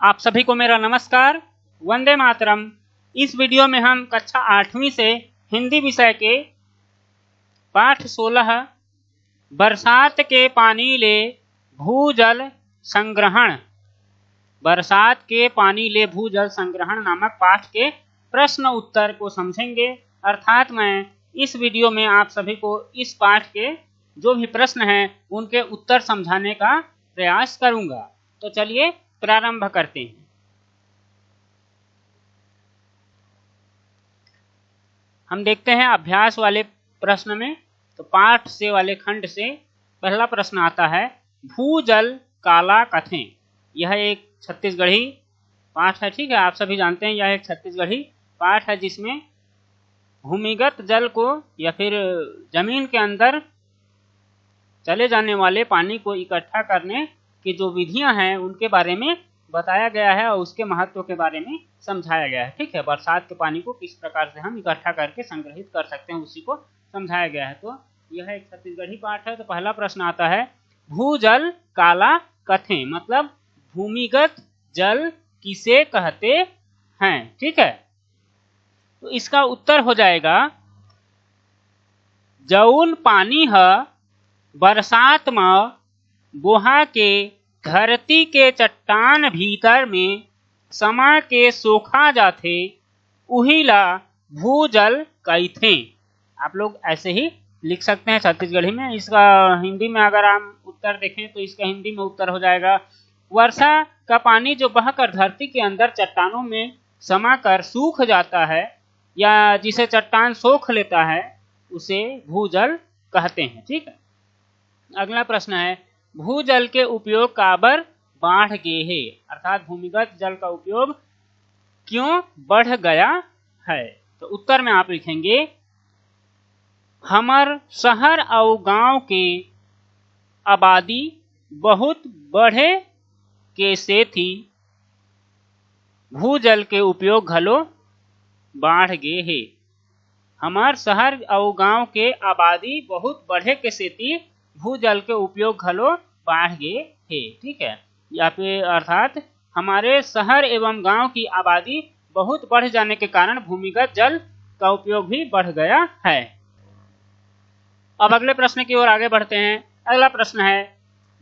आप सभी को मेरा नमस्कार। वंदे मातरम। इस वीडियो में हम कक्षा 8वीं से हिंदी विषय के पाठ 16 बरसात के पानी ले भूजल संग्रहण नामक पाठ के प्रश्न उत्तर को समझेंगे। अर्थात मैं इस वीडियो में आप सभी को इस पाठ के जो भी प्रश्न हैं उनके उत्तर समझाने का प्रयास करूंगा। तो चलिए प्रारंभ करते हैं। हम देखते हैं अभ्यास वाले प्रश्न में। तो पाठ से वाले खंड से पहला प्रश्न आता है, भूजल काला कथें। यह एक छत्तीसगढ़ी पाठ है। ठीक है, आप सभी जानते हैं यह एक छत्तीसगढ़ी पाठ है जिसमें भूमिगत जल को या फिर जमीन के अंदर चले जाने वाले पानी को इकट्ठा करने की जो विधियां हैं उनके बारे में बताया गया है और उसके महत्व के बारे में समझाया गया है। ठीक है, बरसात के पानी को किस प्रकार से हम इकट्ठा करके संग्रहित कर सकते हैं उसी को समझाया गया है। तो यह एक छत्तीसगढ़ी पाठ है। तो पहला प्रश्न आता है, भूजल काला कथें, मतलब भूमिगत जल किसे कहते हैं। ठीक है, तो इसका उत्तर हो जाएगा, जौन पानी है बरसात में बोहा के धरती के चट्टान भीतर में समा के सोखा जाथे उही ला भूजल कहथे। आप लोग ऐसे ही लिख सकते हैं छत्तीसगढ़ी में। इसका हिंदी में अगर हम उत्तर देखें तो इसका हिंदी में उत्तर हो जाएगा, वर्षा का पानी जो बहकर धरती के अंदर चट्टानों में समा कर सूख जाता है या जिसे चट्टान सोख लेता है उसे भूजल कहते हैं। ठीक है, अगला प्रश्न है, भूजल के उपयोग काबर बाढ़ गए है, अर्थात भूमिगत जल का उपयोग क्यों बढ़ गया है। तो उत्तर में आप लिखेंगे, हमर शहर और गांव के आबादी बहुत बढ़े के सेथी भूजल के उपयोग घलो बाढ़ गए है। हमार शहर और गांव के आबादी बहुत बढ़े के सेती भूजल के उपयोग घलो बाढ़ गए है। ठीक है, या फिर अर्थात हमारे शहर एवं गांव की आबादी बहुत बढ़ जाने के कारण भूमिगत जल का उपयोग भी बढ़ गया है। अब अगले प्रश्न की ओर आगे बढ़ते हैं। अगला प्रश्न है,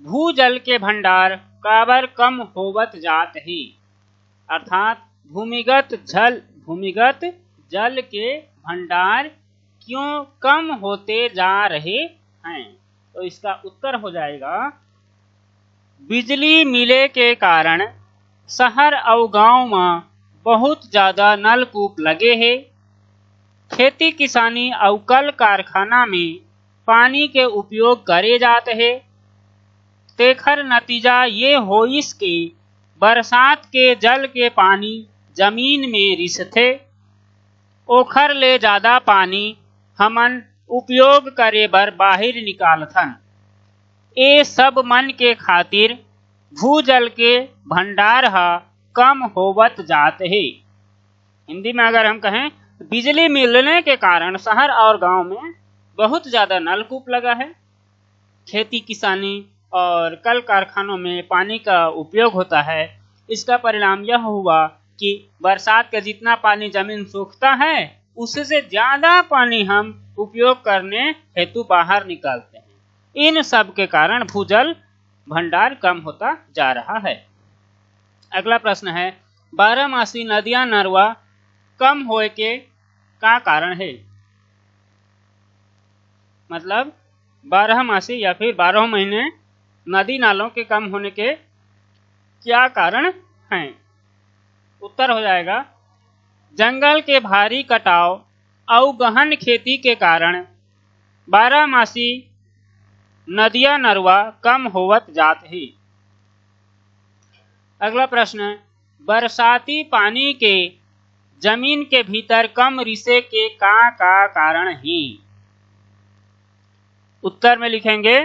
भूजल के भंडार काबर कम होवत जात है, अर्थात भूमिगत जल के भंडार क्यों कम होते जा रहे हैं। तो इसका उत्तर हो जाएगा, बिजली मिले के कारण शहर और गांव में बहुत ज्यादा नलकूप लगे हैं। खेती किसानी और कल कारखाना में पानी के उपयोग करे जाते हैं। तेखर नतीजा ये होइस के बरसात के जल के पानी जमीन में रिसथे, ओखर ले ज्यादा पानी हमन उपयोग करे बर बाहिर निकालथन। ए सब मन के खातिर भूजल के भंडार हा कम होवत जात है। हिंदी में अगर हम कहें, बिजली मिलने के कारण शहर और गांव में बहुत ज्यादा नलकूप लगा है। खेती किसानी और कल कारखानों में पानी का उपयोग होता है। इसका परिणाम यह हुआ कि बरसात का जितना पानी जमीन सूखता है उससे ज्यादा पानी हम उपयोग करने हेतु बाहर निकालते हैं। इन सब के कारण भूजल भंडार कम होता जा रहा है। अगला प्रश्न है, बारहमासी नदियां नरवा कम होए के का कारण है, मतलब बारहमासी या फिर 12 महीने नदी नालों के कम होने के क्या कारण हैं। उत्तर हो जाएगा, जंगल के भारी कटाव और गहन खेती के कारण बारहमासी नदियां नरवा कम होवत जात है। अगला प्रश्न, बरसाती पानी के जमीन के भीतर कम रिसे के का कारण है। उत्तर में लिखेंगे,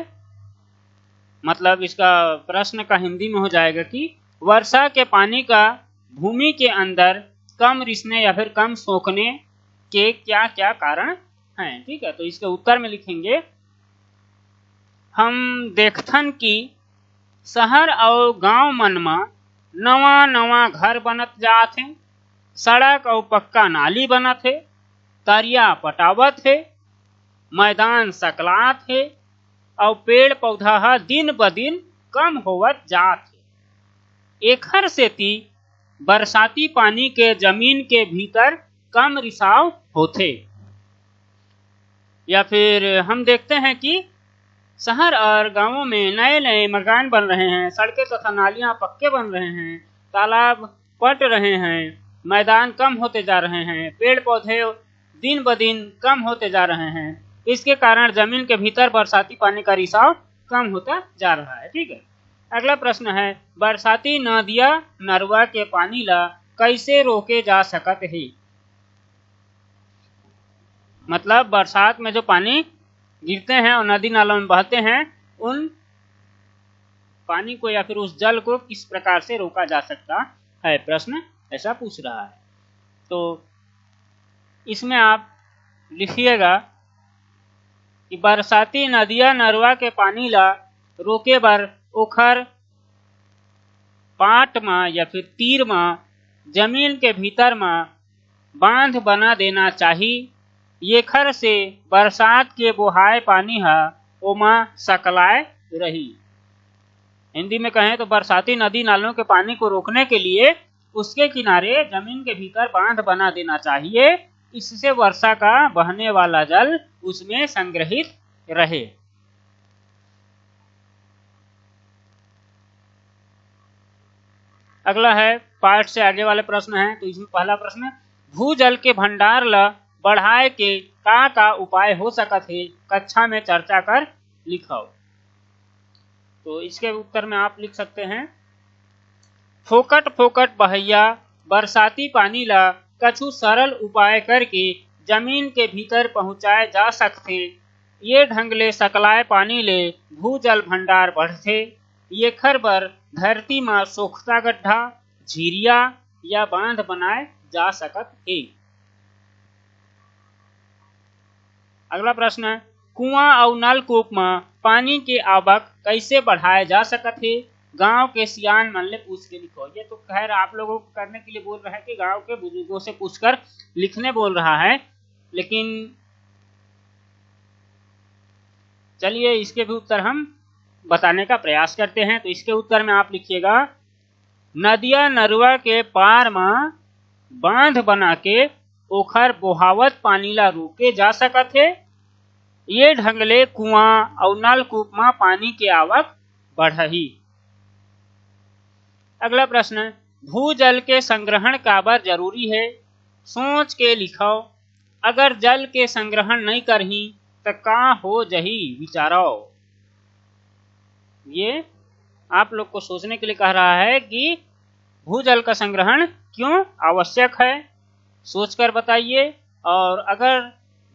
मतलब इसका प्रश्न का हिंदी में हो जाएगा कि वर्षा के पानी का भूमि के अंदर कम रिसने या फिर कम सोखने के क्या क्या कारण हैं। ठीक है, तो इसके उत्तर में लिखेंगे, हम देखथन कि शहर और गांव मन में नवा नवा घर बनत जात है, सड़क और पक्का नाली बनत है, तरिया पटावत है, मैदान सकलात है और पेड़ पौधा ह दिन ब दिन कम होवत जात है। एखर सेती बरसाती पानी के जमीन के भीतर कम रिसाव होथे। या फिर हम देखते हैं कि शहर और गांवों में नए नए मकान बन रहे हैं, सड़कें तथा नालियां पक्के बन रहे हैं, तालाब पट रहे हैं, मैदान कम होते जा रहे हैं, पेड़ पौधे दिन ब दिन कम होते जा रहे हैं। इसके कारण जमीन के भीतर बरसाती पानी का रिसाव कम होता जा रहा है। ठीक है, अगला प्रश्न है, बरसाती नदिया नरवा के पानी ला कैसे रोके जा सकत है। मतलब बरसात में जो पानी गिरते हैं और नदी नालों में बहते हैं, उन पानी को या फिर उस जल को किस प्रकार से रोका जा सकता है, प्रश्न ऐसा पूछ रहा है। तो इसमें आप लिखिएगा कि बरसाती नदिया नरवा के पानी ला रोके बर ओखर पाट में या फिर तीर में जमीन के भीतर में बांध बना देना चाहिए। एखर से बरसात के बोहाए पानी है ओमा सकलाए रही। हिंदी में कहें तो बरसाती नदी नालों के पानी को रोकने के लिए उसके किनारे जमीन के भीतर बांध बना देना चाहिए, इससे वर्षा का बहने वाला जल उसमें संग्रहित रहे। अगला है पाठ से आगे वाले प्रश्न हैं। तो इसमें पहला प्रश्न, भूजल के भंडार ला बढ़ाए के का उपाय हो सकत है, कक्षा में चर्चा कर लिखाओ। तो इसके उत्तर में आप लिख सकते हैं, फोकट फोकट बहैया बरसाती पानी ला कछु सरल उपाय करके जमीन के भीतर पहुंचाए जा सकते। ये ढंग ले सकलाए पानी ले भूजल भंडार बढ़थे। एखर बर धरती में सोख्ता गड्ढा, झीरिया या बांध बनाए जा सकत है। अगला प्रश्न है, कुआं और नलकूप में पानी के आवक कैसे बढ़ाया जा सकत है। गांव के सियान मन ले पूछ के लिखो। ये तो खैर आप लोगों को करने के लिए बोल रहा है कि गांव के बुजुर्गों से पूछकर लिखने बोल रहा है, लेकिन चलिए इसके भी उत्तर हम बताने का प्रयास करते हैं। तो इसके उत्तर में आप लिखिएगा, नदिया नरुआ के पार में बांध बना के ओखर बोहावत पानी ला रोके जा सकत है। ये ढंग ले कुआं और नलकूप में पानी के आवक बढ़ही। अगला प्रश्न, भूजल के संग्रहण काबर जरूरी है, सोच के लिखो। अगर जल के संग्रहण नहीं करही तो का हो जही, विचारो। ये आप लोग को सोचने के लिए कह रहा है कि भूजल का संग्रहण क्यों आवश्यक है, सोचकर बताइए। और अगर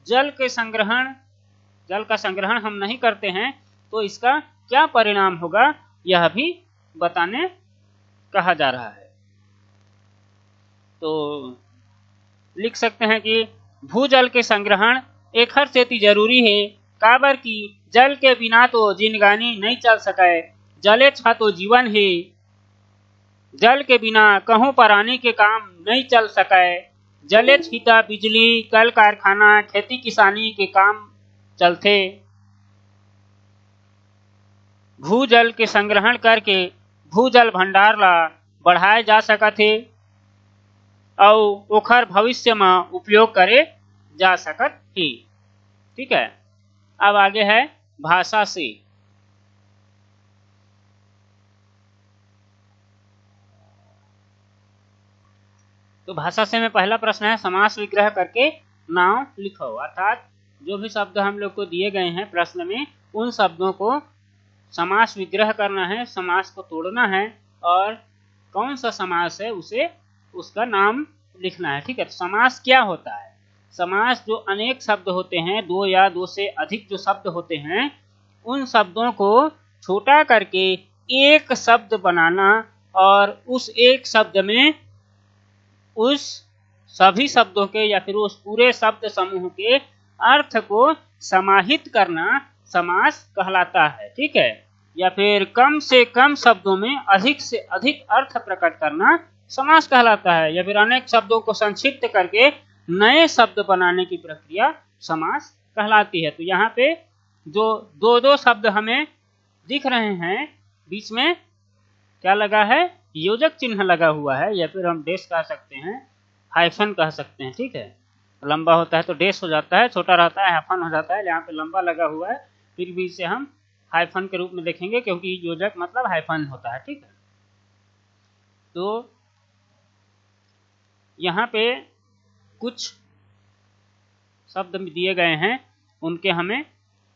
जल का संग्रहण हम नहीं करते हैं तो इसका क्या परिणाम होगा, यह भी बताने कहा जा रहा है। तो लिख सकते हैं कि भूजल के संग्रहण एखर सेती जरूरी है, काबर की जल के बिना तो जिंदगानी नहीं चल सके। जले छा तो जीवन है, जल के बिना कहूँ प्राणी के काम नहीं चल सके। जले छिता बिजली, कल कारखाना, खेती किसानी के काम चलते। भूजल के संग्रहण करके भूजल भंडार ला बढ़ाए जा सकत है और ओखर भविष्य में उपयोग करे जा सकत है। ठीक है, अब आगे है भाषा से। तो भाषा से में पहला प्रश्न है, समास विग्रह करके नाम लिखो। अर्थात जो भी शब्द हम लोग को दिए गए हैं प्रश्न में, उन शब्दों को समास विग्रह करना है, समास को तोड़ना है और कौन सा समास है उसे उसका नाम लिखना है। ठीक है, तो समास क्या होता है। समास जो अनेक शब्द होते हैं, दो या दो से अधिक जो शब्द होते हैं, उन शब्दों को छोटा करके एक शब्द बनाना और उस एक शब्द में उस सभी शब्दों के या फिर उस पूरे शब्द समूह के अर्थ को समाहित करना समास कहलाता है। ठीक है, या फिर कम से कम शब्दों में अधिक से अधिक अर्थ प्रकट करना समास कहलाता है, या फिर अनेक शब्दों को संक्षिप्त करके नए शब्द बनाने की प्रक्रिया समास कहलाती है। तो यहाँ पे जो दो दो शब्द हमें दिख रहे हैं, बीच में क्या लगा है, योजक चिन्ह लगा हुआ है, या फिर हम डेश कह सकते हैं, हाइफन कह सकते हैं। ठीक है, लंबा होता है तो डेश हो जाता है, छोटा रहता है हाइफन हो जाता है। यहाँ पे लंबा लगा हुआ है, फिर भी इसे हम हाइफन के रूप में देखेंगे क्योंकि योजक मतलब हाइफन होता है। ठीक है, तो यहाँ पे कुछ शब्द दिए गए हैं, उनके हमें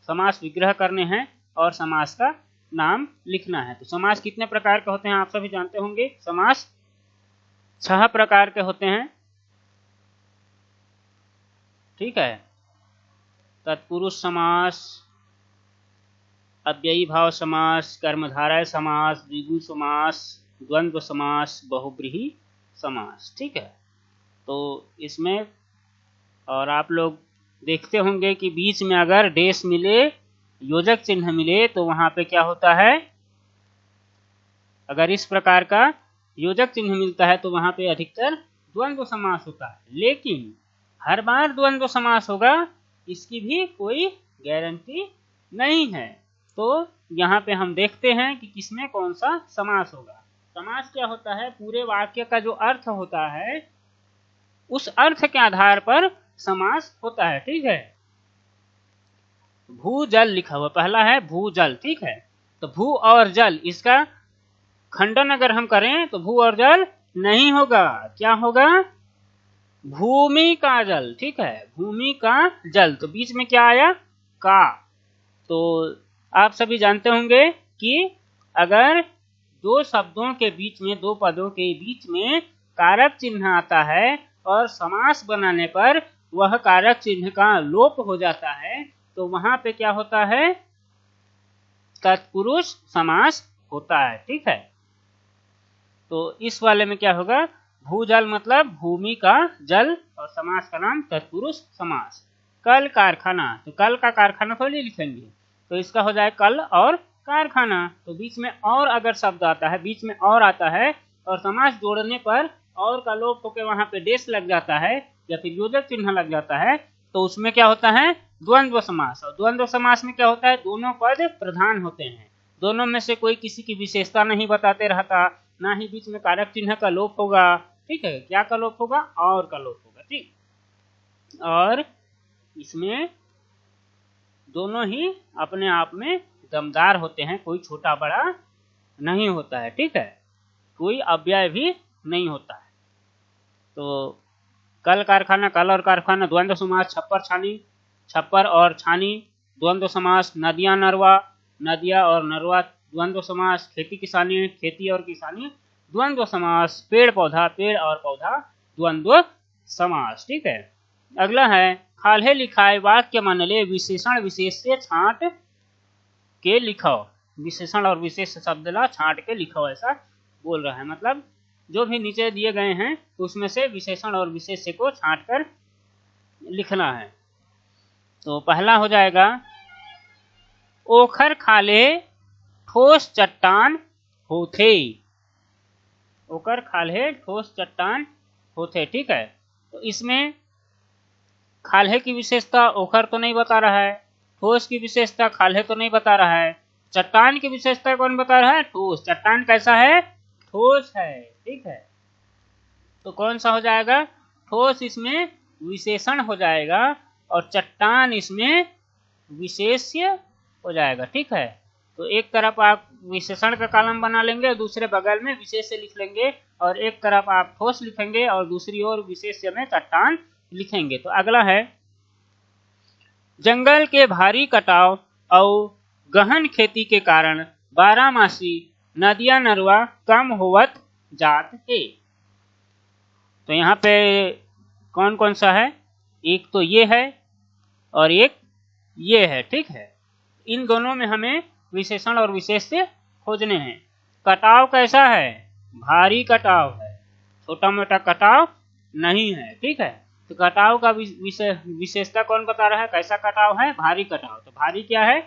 समास विग्रह करने हैं और समास का नाम लिखना है। तो समास कितने प्रकार के होते हैं आप सभी जानते होंगे। समास 6 प्रकार के होते हैं। ठीक है, तत्पुरुष समास, अव्ययी भाव समास, कर्मधारय समास, द्विगु समास, द्वंद्व समास, बहुब्रीहि समास। ठीक है, तो इसमें और आप लोग देखते होंगे कि बीच में अगर डेश मिले, योजक चिन्ह मिले, तो वहां पे क्या होता है, अगर इस प्रकार का योजक चिन्ह मिलता है तो वहां पे अधिकतर द्वंद्व समास होता है। लेकिन हर बार द्वंद्व समास होगा इसकी भी कोई गारंटी नहीं है। तो यहाँ पे हम देखते हैं कि किसमें कौन सा समास होगा। समास क्या होता है, पूरे वाक्य का जो अर्थ होता है उस अर्थ के आधार पर समास होता है। ठीक है, भूजल लिखा हुआ, पहला है भूजल। ठीक है, तो भू और जल, इसका खंडन अगर हम करें तो भू और जल नहीं होगा, क्या होगा, भूमि का जल। ठीक है, भूमि का जल। तो बीच में क्या आया, का। तो आप सभी जानते होंगे कि अगर दो शब्दों के बीच में, दो पदों के बीच में कारक चिन्ह आता है और समास बनाने पर वह कारक चिन्ह का लोप हो जाता है, तो वहां पे क्या होता है, तत्पुरुष समास होता है। ठीक है, तो इस वाले में क्या होगा, भूजल मतलब भूमि का जल और समास का नाम तत्पुरुष समास। कल कारखाना, तो कल का कारखाना थोड़ी लिखेंगे, तो इसका हो जाए कल और कारखाना। तो बीच में और अगर शब्द आता है, बीच में और आता है और समास जोड़ने पर और का लोप होकर वहां पे डेश लग जाता है या फिर योजक चिन्ह लग जाता है, तो उसमें क्या होता है, द्वंद्व समास। और द्वंद्व समास में क्या होता है, दोनों पद प्रधान होते हैं, दोनों में से कोई किसी की विशेषता नहीं बताते रहता, ना ही बीच में कारक चिन्ह का लोप होगा। ठीक है, क्या का लोप होगा, और का लोप होगा। ठीक, और इसमें दोनों ही अपने आप में दमदार होते हैं, कोई छोटा बड़ा नहीं होता है। ठीक है, कोई अव्यय भी नहीं होता है। तो कल कारखाना, कल और कारखाना द्वंद्व समास। छप्पर छानी, छप्पर और छानी द्वंद्व समास। नदियां नरवा, नदिया और नरवा द्वंद्व समास। खेती किसानी, खेती और किसानी द्वंद्व समास। पेड़ पौधा, पेड़ और पौधा द्वंद्व समास। ठीक है, अगला है खाल्हे लिखाए वाक्य मनले विशेषण विशेष से छांट के लिखो। विशेषण और विशेष शब्द ला छांट के लिखो, ऐसा बोल रहा है। मतलब जो भी नीचे दिए गए हैं उसमें से विशेषण और विशेष को छांट कर लिखना है। तो पहला हो जाएगा ओखर खाले ठोस चट्टान होथे। ओखर खाले ठोस चट्टान होथे। ठीक है, तो इसमें खाल्हे की विशेषता ओखर तो नहीं बता रहा है, ठोस की विशेषता खाल्हे तो नहीं बता रहा है, चट्टान की विशेषता कौन बता रहा है, ठोस। चट्टान कैसा है, ठोस है। ठीक है, तो कौन सा हो जाएगा, ठोस इसमें विशेषण हो जाएगा और चट्टान इसमें विशेष्य हो जाएगा। ठीक है, तो एक तरफ आप विशेषण का कॉलम बना लेंगे, दूसरे बगल में विशेष्य लिख लेंगे, और एक तरफ आप ठोस लिखेंगे और दूसरी ओर विशेष्य में चट्टान लिखेंगे। तो अगला है जंगल के भारी कटाव और गहन खेती के कारण बारहमासी नदियां नरवा कम होवत जात है। तो यहाँ पे कौन कौन सा है, एक तो ये है और एक ये है। ठीक है, इन दोनों में हमें विशेषण और विशेष्य खोजने हैं। कटाव कैसा है, भारी कटाव है, छोटा मोटा कटाव नहीं है। ठीक है, तो कटाव का विशेषता कौन बता रहा है, कैसा कटाव है, भारी कटाव। तो भारी क्या है,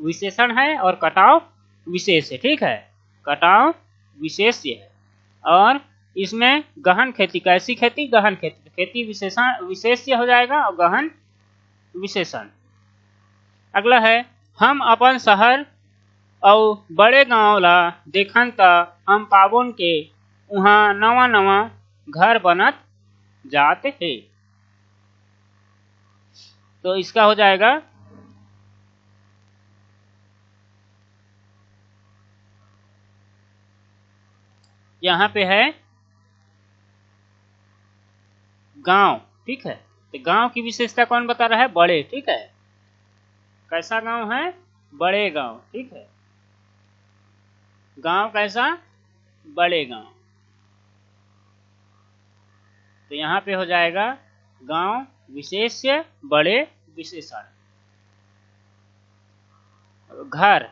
विशेषण है और कटाव विशेष्य, ठीक है, कटाव विशेष्य है। और इसमें गहन खेती, कैसी खेती? गहन खेती। खेती विशेषण विशेष्य हो जाएगा और गहन विशेषण। अगला है, हम अपन शहर और बड़े गांव ला देखन त हम पाबोन के उहाँ नवा नवा घर बनत जात है। तो इसका हो जाएगा यहाँ पे है गांव, ठीक है। तो गांव की विशेषता कौन बता रहा है? बड़े, ठीक है। कैसा गांव है? बड़े गांव, ठीक है। गांव कैसा? बड़े गांव। तो यहाँ पे हो जाएगा गांव विशेष्य, बड़े विशेषण। घर,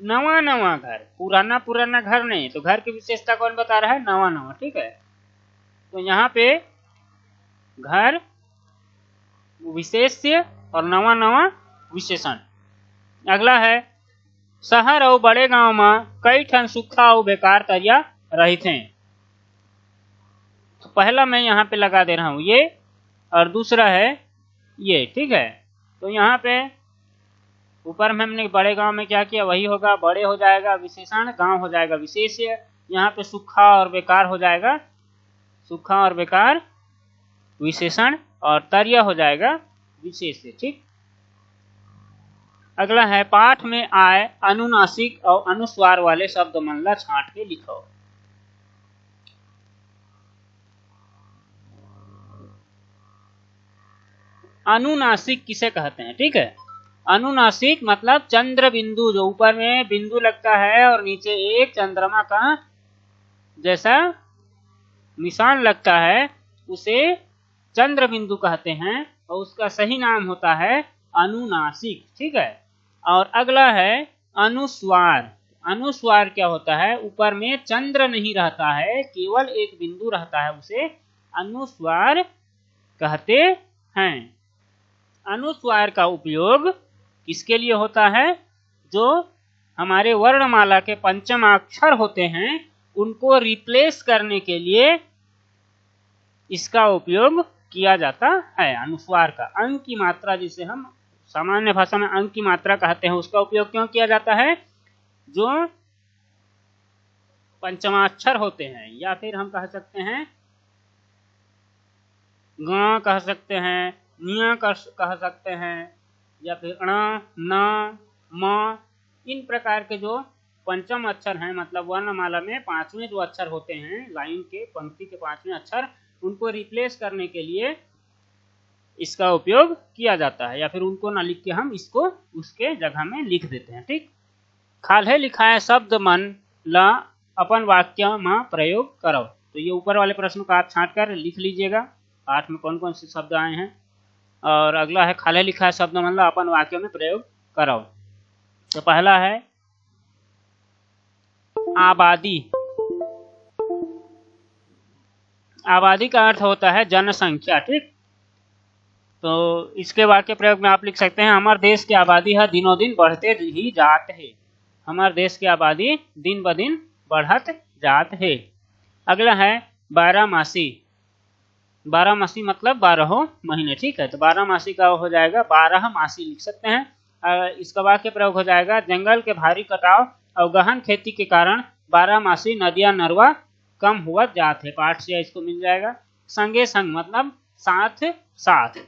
नवा नवा घर, पुराना पुराना घर नहीं। तो घर की विशेषता कौन बता रहा है? नवा नवा, ठीक है। तो यहाँ पे घर विशेष्य और नवा नवा विशेषण। अगला है, शहर और बड़े गांव में कई ठन सुखा और बेकार तरिया रहित हैं। तो पहला मैं यहाँ पे लगा दे रहा हूँ ये, और दूसरा है ये, ठीक है। तो यहाँ पे ऊपर में हमने बड़े गांव में क्या किया, वही होगा। बड़े हो जाएगा विशेषण, गांव हो जाएगा विशेष्य। यहाँ पे सूखा और बेकार हो जाएगा सूखा और बेकार विशेषण, और तरिया हो जाएगा विशेष्य, ठीक। अगला है, पाठ में आए अनुनासिक और अनुस्वार वाले शब्द मन ला छांट के लिखो। अनुनासिक किसे कहते हैं? ठीक है, अनुनासिक मतलब चंद्र बिंदु, जो ऊपर में बिंदु लगता है और नीचे एक चंद्रमा का जैसा निशान लगता है, उसे चंद्र बिंदु कहते हैं और उसका सही नाम होता है अनुनासिक, ठीक है। और अगला है अनुस्वार। अनुस्वार क्या होता है? ऊपर में चंद्र नहीं रहता है, केवल एक बिंदु रहता है, उसे अनुस्वार कहते हैं। अनुस्वार का उपयोग किसके लिए होता है? जो हमारे वर्णमाला के पंचमाक्षर होते हैं, उनको रिप्लेस करने के लिए इसका उपयोग किया जाता है। अनुस्वार का अंक की मात्रा, जिसे हम सामान्य भाषा में अंक की मात्रा कहते हैं, उसका उपयोग क्यों किया जाता है? जो पंचमाक्षर होते हैं, या फिर हम कह सकते हैं ग कह सकते हैं, निया कह सकते हैं, या फिर ण, न, म, इन प्रकार के जो पंचम अक्षर हैं, मतलब वर्णमाला में पांचवें जो अक्षर होते हैं, लाइन के पंक्ति के पांचवें अक्षर, उनको रिप्लेस करने के लिए इसका उपयोग किया जाता है, या फिर उनको ना लिख के हम इसको उसके जगह में लिख देते हैं, ठीक। खाल्हे लिखाए शब्द मन ला अपन वाक्य में प्रयोग करो। तो ये ऊपर वाले प्रश्न को आप छांट कर लिख लीजिएगा, पाठ में कौन कौन से शब्द आए हैं। और अगला है, खाल्हे लिखाए शब्द मन ला अपन वाक्य में प्रयोग करो। तो पहला है आबादी। आबादी का अर्थ होता है जनसंख्या, ठीक। तो इसके वाक्य प्रयोग में आप लिख सकते हैं, हमारे देश की आबादी है दिनों दिन बढ़ते ही जात है। हमारे देश की आबादी दिन ब दिन बढ़त जात है। अगला है बारहमासी। बारहमासी मतलब 12 महीने, ठीक है। तो बारहमासी का हो जाएगा 12मासी लिख सकते हैं। इसका वाक्य प्रयोग हो जाएगा, जंगल के भारी कटाव और गहन खेती के कारण बारहमासी नदियां नरवा कम हुआ जात है। पाठ से इसको मिल जाएगा। संगे संग मतलब साथ साथ,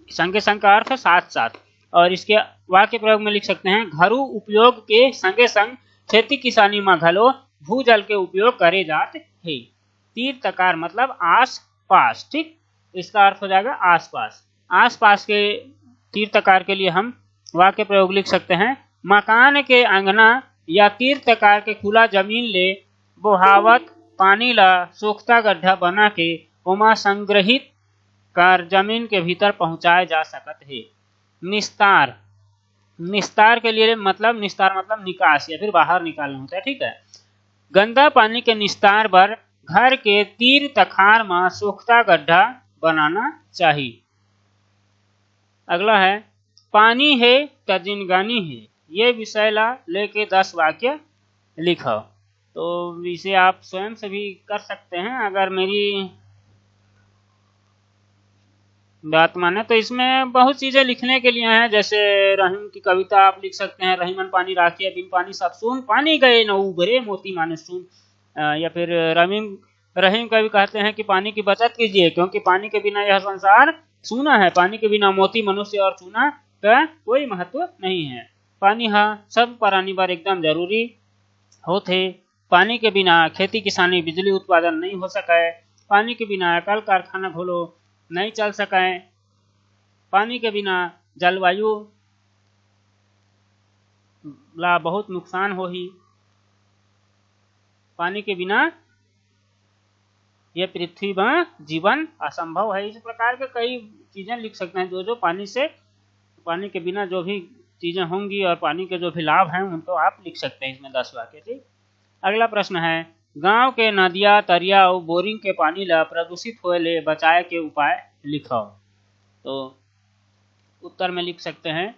संगे संग का अर्थ साथ साथ। और इसके वाक्य प्रयोग में लिख सकते हैं, घरू उपयोग के संगे संग खेती किसानी में घलो भूजल के उपयोग करे जात है। तीर तकार मतलब आस पास, ठीक। इसका अर्थ हो जाएगा आस पास। आस पास के तीर तकार के लिए हम वाक्य प्रयोग लिख सकते हैं, मकान के अंगना या तीर तकार के खुला जमीन ले बोहावत पानी ला सोख्ता गड्ढा बना के उमा संग्रहित कर जमीन के भीतर पहुंचाया जा सकत है। निस्तार। निस्तार के लिए मतलब निस्तार मतलब निकास या फिर बाहर निकालना होता है, ठीक है। गंदा पानी के निस्तार पर घर के तीर तखार में सोख्ता गड्ढा बनाना चाहिए। अगला है, पानी है त जिनगानी है, ये विषय ला लेके 10 वाक्य लिखो। तो इसे आप स्वयं से भी कर सकते हैं अगर मेरी बात माने तो। इसमें बहुत चीजें लिखने के लिए हैं, जैसे रहीम की कविता आप लिख सकते हैं, रहीमन पानी राखिए बिन पानी सब सून, पानी गए न उबरे मोती माने सून। या फिर रहीम कवि कहते हैं कि पानी की बचत कीजिए क्योंकि पानी के बिना यह संसार सूना है, पानी के बिना मोती मनुष्य और चूना का कोई महत्व नहीं है। पानी हा सब प्राणी पर एकदम जरूरी होते। पानी के बिना खेती किसानी बिजली उत्पादन नहीं हो सके, पानी के बिना कल कारखाना खोलो नहीं चल सके, पानी के बिना जलवायु ला बहुत नुकसान हो ही, पानी के बिना ये पृथ्वी में जीवन असंभव है। इस प्रकार के कई चीजें लिख सकते हैं जो पानी के बिना जो भी चीजें होंगी और पानी के जो भी लाभ हैं उनको आप लिख सकते हैं इसमें 10 वाक्य। ठीक। अगला प्रश्न है, गांव के नदिया तरिया और बोरिंग के पानी ला प्रदूषित होए ले बचाए के उपाय लिखो। तो उत्तर में लिख सकते हैं,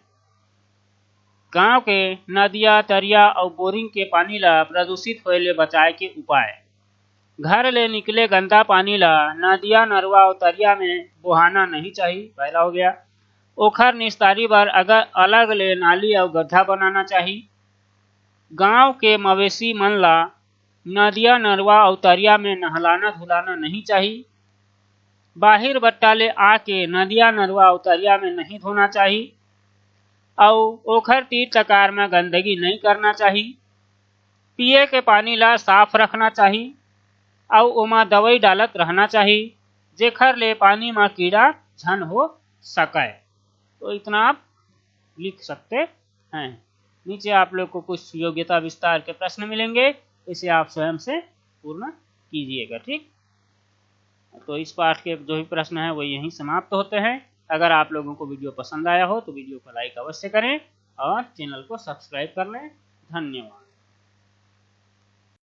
गांव के नदिया तरिया और बोरिंग के पानी ला प्रदूषित होए ले बचाए के उपाय। घर ले निकले गंदा पानी ला नदिया नरवा और तरिया में बहाना नहीं चाहिए, पहला हो गया। ओखर निस्तारी बार अगर अलग ले नाली और गड्ढा बनाना चाहिए। गांव के मवेशी मन ला नदिया नरवा और तरिया में नहलाना धुलाना नहीं चाहिए। बाहिर बट्टा ले आके नदिया नरवा और तरिया में नहीं धोना चाहिए। और ओखर तीर तकार में गंदगी नहीं करना चाहिए। पिए के पानी ला साफ रखना चाहिए और ओमा दवाई डालत रहना चाहिए जेखर ले पानी में कीड़ा झन हो सके। तो इतना आप लिख सकते हैं। नीचे आप लोग को कुछ योग्यता विस्तार के प्रश्न मिलेंगे, इसे आप स्वयं से पूर्ण कीजिएगा। ठीक। तो इस पाठ के जो भी प्रश्न हैं वो यहीं समाप्त होते हैं। अगर आप लोगों को वीडियो पसंद आया हो तो वीडियो को लाइक अवश्य करें और चैनल को सब्सक्राइब कर लें। धन्यवाद।